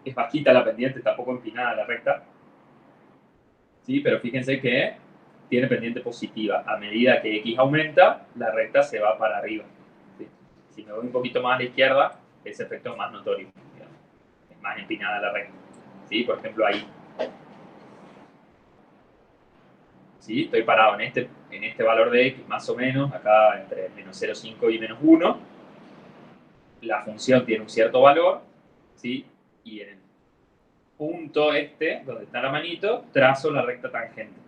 S1: es bajita la pendiente, tampoco empinada la recta, ¿sí? Pero fíjense que tiene pendiente positiva. A medida que x aumenta, la recta se va para arriba, ¿sí? Si me voy un poquito más a la izquierda, ese efecto es más notorio, digamos. Es más empinada la recta, ¿sí? Por ejemplo, ahí. ¿Sí? Estoy parado en este valor de x más o menos, acá entre menos 0,5 y menos 1. La función tiene un cierto valor, ¿sí? Y en el punto este, donde está la manito, trazo la recta tangente,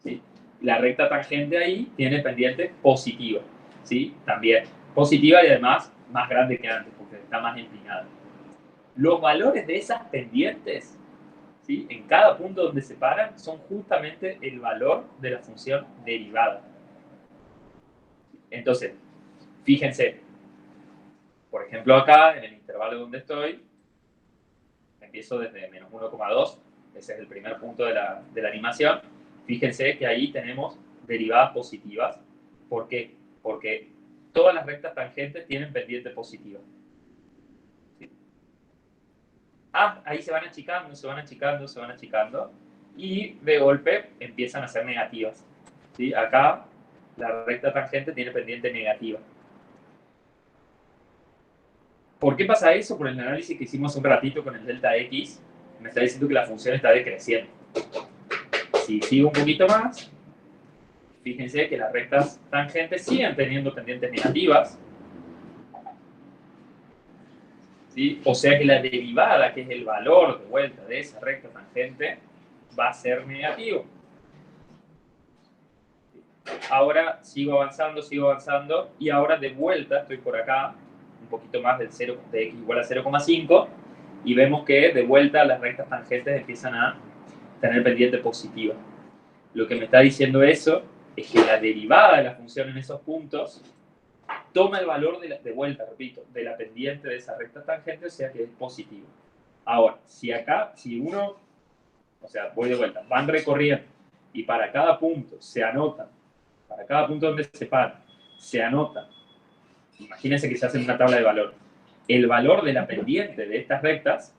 S1: ¿sí? La recta tangente ahí tiene pendiente positiva, ¿sí? También positiva y además más grande que antes, porque está más empinada. Los valores de esas pendientes, ¿sí? En cada punto donde se paran, son justamente el valor de la función derivada. Entonces, fíjense, por ejemplo acá, en el intervalo donde estoy, empiezo desde menos 1,2, ese es el primer punto de la animación. Fíjense que ahí tenemos derivadas positivas. ¿Por qué? Porque todas las rectas tangentes tienen pendiente positiva. ¿Sí? Ahí se van achicando, se van achicando, se van achicando, y de golpe empiezan a ser negativas. ¿Sí? Acá la recta tangente tiene pendiente negativa. ¿Por qué pasa eso? Por el análisis que hicimos un ratito con el delta x, me está diciendo que la función está decreciendo. Si sigo un poquito más, fíjense que las rectas tangentes siguen teniendo pendientes negativas, ¿sí? O sea que la derivada, que es el valor de vuelta de esa recta tangente, va a ser negativo. Ahora sigo avanzando, y ahora de vuelta estoy por acá, un poquito más del 0, de x igual a 0,5, y vemos que de vuelta las rectas tangentes empiezan a tener pendiente positiva. Lo que me está diciendo eso es que la derivada de la función en esos puntos toma el valor de vuelta, repito, de la pendiente de esa recta tangente, o sea que es positivo. Ahora, si uno, o sea, voy de vuelta, van recorriendo y para cada punto se anotan, para cada punto donde se para, se anotan, imagínense que se hace una tabla de valor, el valor de la pendiente de estas rectas,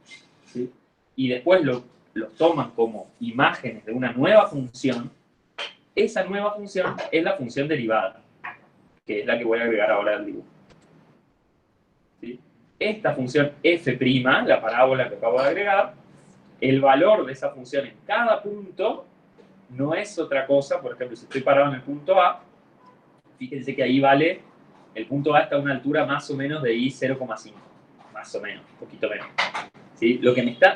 S1: ¿sí? Y después los toman como imágenes de una nueva función. Esa nueva función es la función derivada, que es la que voy a agregar ahora al dibujo. ¿Sí? Esta función f', la parábola que acabo de agregar, el valor de esa función en cada punto no es otra cosa. Por ejemplo, si estoy parado en el punto A, fíjense que ahí vale, el punto A está a una altura más o menos de I 0,5, más o menos, un poquito menos. ¿Sí?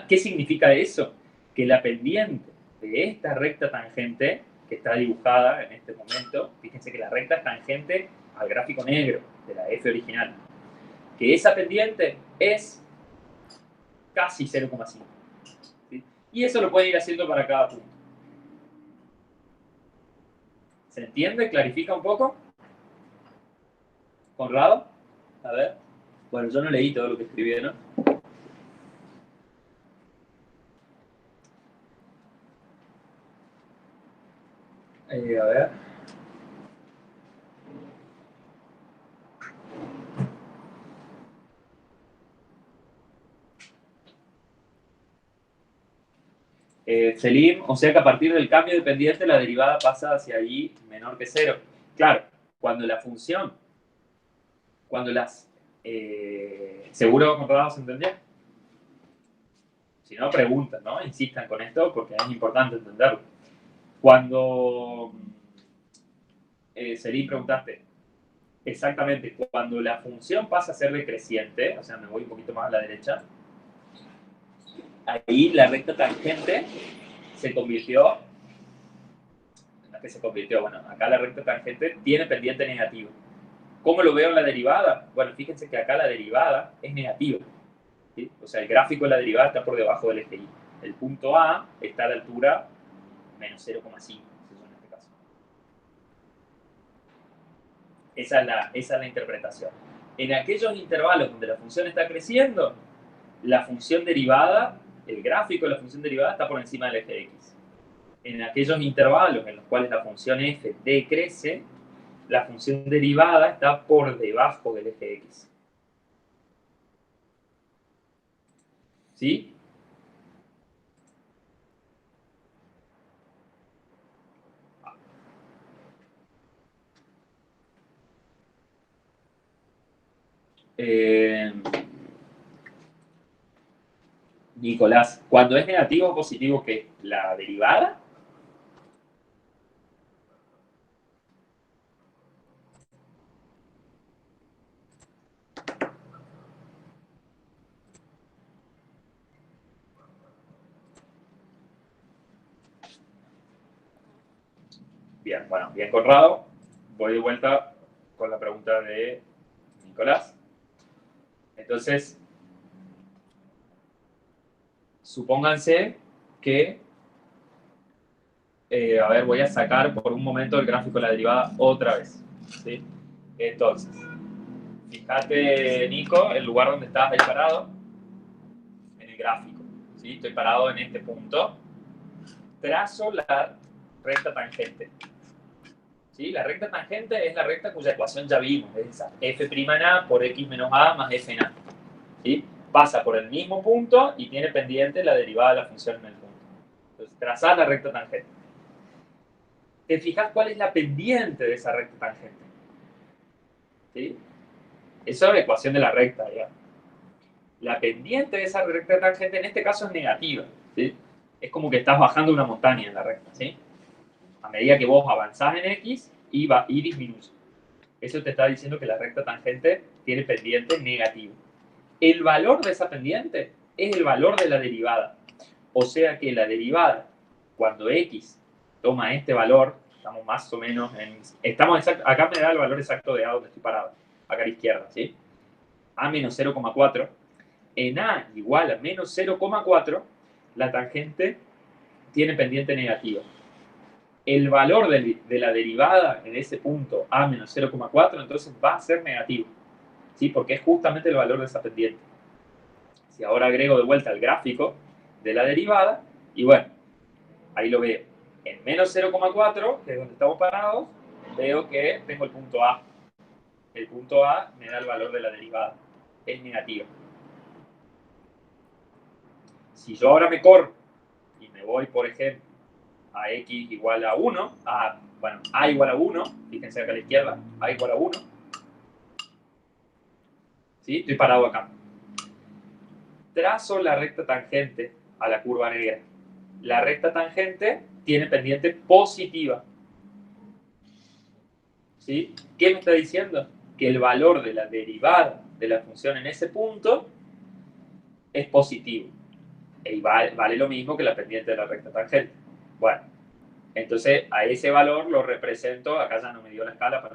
S1: ¿Qué significa eso? Que la pendiente de esta recta tangente, que está dibujada en este momento, fíjense que la recta es tangente al gráfico negro de la F original, que esa pendiente es casi 0,5. ¿Sí? Y eso lo pueden ir haciendo para cada punto. ¿Se entiende? ¿Clarifica un poco? ¿Conrado? A ver. Bueno, yo no leí todo lo que escribieron. A ver. Selim, o sea que a partir del cambio de pendiente la derivada pasa hacia I menor que 0. Claro, cuando la función, cuando las... ¿Seguro, Conrado, se entendió? Si no, preguntan, ¿no? Insistan con esto porque es importante entenderlo. Cuando... Selim, preguntaste, exactamente, cuando la función pasa a ser decreciente, o sea, me voy un poquito más a la derecha, ahí la recta tangente se convirtió, no es que se convirtió, bueno, acá la recta tangente tiene pendiente negativo. ¿Cómo lo veo en la derivada? Bueno, fíjense que acá la derivada es negativa, ¿sí? O sea, el gráfico de la derivada está por debajo del eje Y. El punto A está a la altura menos 0,5, en este caso. Esa es la interpretación. En aquellos intervalos donde la función está creciendo, la función derivada, el gráfico de la función derivada está por encima del eje X. En aquellos intervalos en los cuales la función f decrece, la función derivada está por debajo del eje X. ¿Sí? Nicolás, cuando es negativo o positivo, ¿qué? ¿La derivada? Bien, bueno, bien Conrado. Voy de vuelta con la pregunta de Nicolás. Entonces, supónganse que, a ver, voy a sacar por un momento el gráfico de la derivada otra vez. ¿Sí? Entonces, fíjate, Nico, el lugar donde estás ahí parado, en el gráfico. ¿Sí? Estoy parado en este punto. Trazo la recta tangente. ¿Sí? La recta tangente es la recta cuya ecuación ya vimos, es esa, f' en a por x menos a más f en a. ¿Sí? Pasa por el mismo punto y tiene pendiente la derivada de la función en el punto. Entonces, trazar la recta tangente. ¿Te fijas cuál es la pendiente de esa recta tangente? ¿Sí? Esa es la ecuación de la recta, ¿ya? La pendiente de esa recta tangente en este caso es negativa, ¿sí? Es como que estás bajando una montaña en la recta, ¿sí? A medida que vos avanzás en X, y disminuye. Eso te está diciendo que la recta tangente tiene pendiente negativo. El valor de esa pendiente es el valor de la derivada. O sea que la derivada, cuando X toma este valor, estamos más o menos en... acá me da el valor exacto de A donde estoy parado, acá a la izquierda, ¿sí? A menos 0,4. En A igual a menos 0,4, la tangente tiene pendiente negativa. El valor de la derivada en ese punto A menos 0,4 entonces va a ser negativo, ¿sí? Porque es justamente el valor de esa pendiente. Si ahora agrego de vuelta el gráfico de la derivada, y bueno, ahí lo veo. En menos 0,4, que es donde estamos parados, veo que tengo el punto A. El punto A me da el valor de la derivada. Es negativa. Si yo ahora me corro y me voy, por ejemplo, a x igual a 1, bueno, a igual a 1, fíjense acá a la izquierda, a igual a 1, ¿sí? Estoy parado acá. Trazo la recta tangente a la curva negra. La recta tangente tiene pendiente positiva. ¿Sí? ¿Qué me está diciendo? Que el valor de la derivada de la función en ese punto es positivo. Y vale lo mismo que la pendiente de la recta tangente. Bueno, entonces a ese valor lo represento, acá ya no me dio la escala para